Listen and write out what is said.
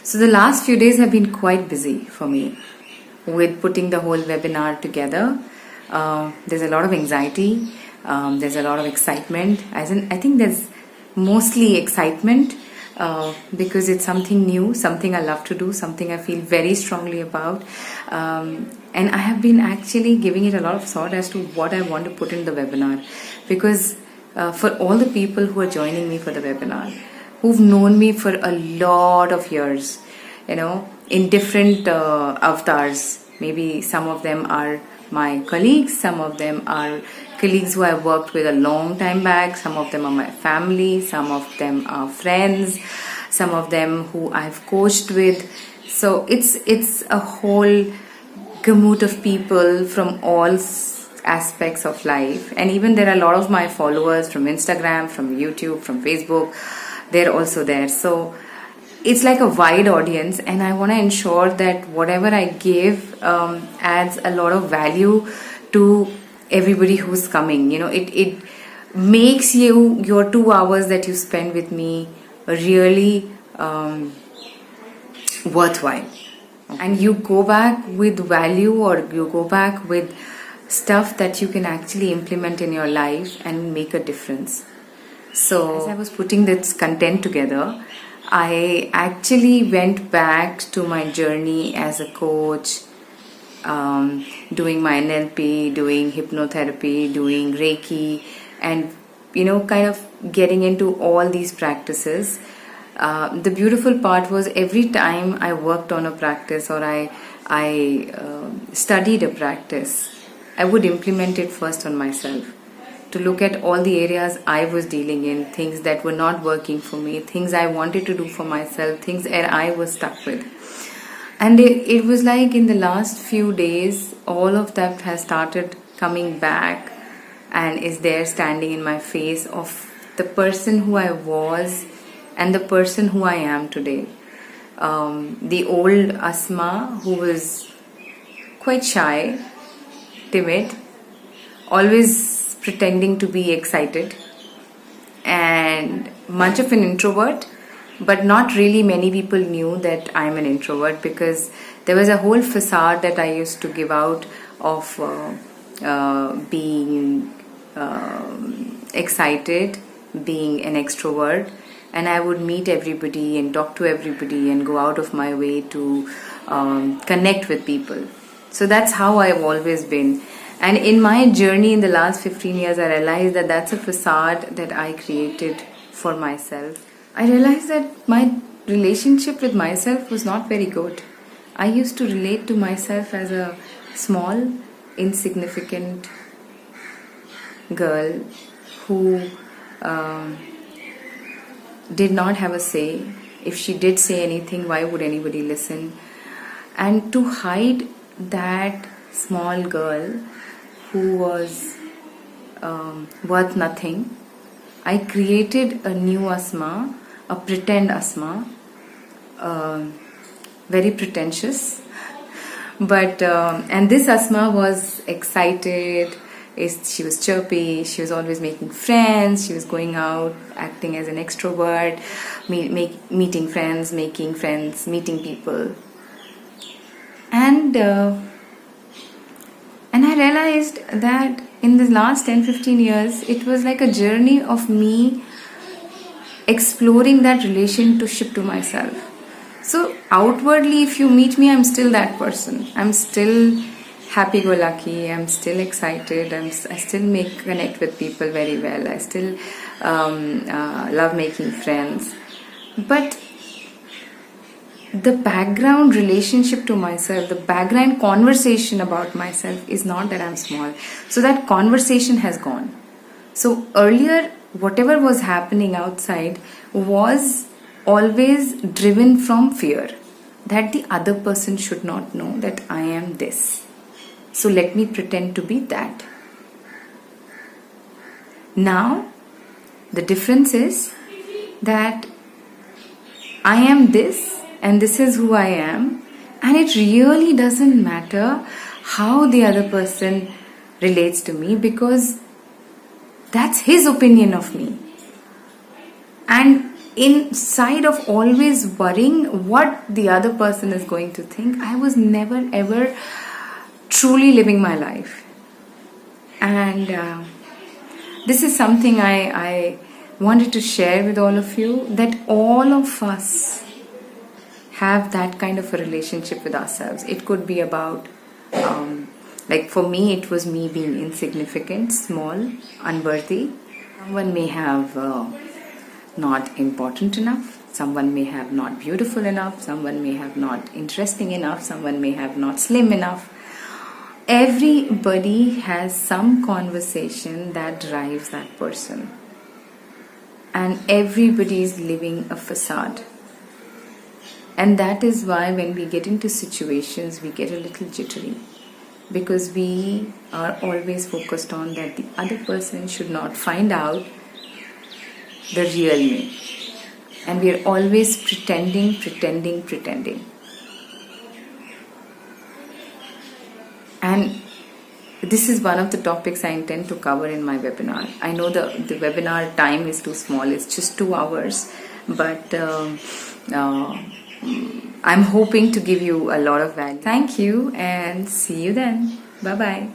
So the last few days have been quite busy for me with putting the whole webinar together. There's a lot of anxiety. There's a lot of excitement. I think there's mostly excitement because it's something new, something I love to do, something I feel very strongly about. And I have been actually giving it a lot of thought as to what I want to put in the webinar, because for all the people who are joining me for the webinar, who've known me for a lot of years, in different avatars. Maybe some of them are my colleagues, some of them are colleagues who I've worked with a long time back, some of them are my family, some of them are friends, some of them who I've coached with. So it's a whole gamut of people from all aspects of life. And even there are a lot of my followers from Instagram, from YouTube, from Facebook. They're also there. So it's like a wide audience, and I want to ensure that whatever I give adds a lot of value to everybody who's coming. It makes your 2 hours that you spend with me really worthwhile, and you go back with value, or you go back with stuff that you can actually implement in your life and make a difference. So as I was putting this content together, I actually went back to my journey as a coach, doing my NLP, doing hypnotherapy, doing Reiki, and kind of getting into all these practices. The beautiful part was every time I worked on a practice, or I studied a practice, I would implement it first on myself, to look at all the areas I was dealing in, things that were not working for me, things I wanted to do for myself, things that I was stuck with. And it was like in the last few days, all of that has started coming back and is there standing in my face, of the person who I was and the person who I am today. The old Asma, who was quite shy, timid, always pretending to be excited, and much of an introvert, but not really many people knew that I'm an introvert, because there was a whole facade that I used to give out of being excited, being an extrovert, and I would meet everybody and talk to everybody and go out of my way to connect with people. So that's how I've always been. And in my journey in the last 15 years, I realized that that's a facade that I created for myself. I realized that my relationship with myself was not very good. I used to relate to myself as a small, insignificant girl who did not have a say. If she did say anything, why would anybody listen? And to hide that small girl who was worth nothing, I created a new Asma, a pretend Asma, very pretentious. But and this Asma was excited. She was chirpy. She was always making friends. She was going out, acting as an extrovert, meeting friends, making friends, meeting people. And I realized that in the last 10-15 years, it was like a journey of me exploring that relationship to myself. So outwardly, if you meet me, I'm still that person. I'm still happy-go-lucky. I'm still excited. I still connect with people very well. I still love making friends. But the background relationship to myself, the background conversation about myself is not that I'm small. So that conversation has gone. So earlier, whatever was happening outside was always driven from fear that the other person should not know that I am this. So let me pretend to be that. Now, the difference is that I am this, and this is who I am, and it really doesn't matter how the other person relates to me, because that's his opinion of me. And inside of always worrying what the other person is going to think, I was never ever truly living my life. And this is something I wanted to share with all of you, that all of us have that kind of a relationship with ourselves. It could be about, like for me, it was me being insignificant, small, unworthy. Someone may have not important enough. Someone may have not beautiful enough. Someone may have not interesting enough. Someone may have not slim enough. Everybody has some conversation that drives that person. And everybody is living a facade. And that is why when we get into situations, we get a little jittery. Because we are always focused on that the other person should not find out the real me. And we are always pretending. And this is one of the topics I intend to cover in my webinar. I know the webinar time is too small, it's just 2 hours, but I'm hoping to give you a lot of value. Thank you and see you then. Bye bye.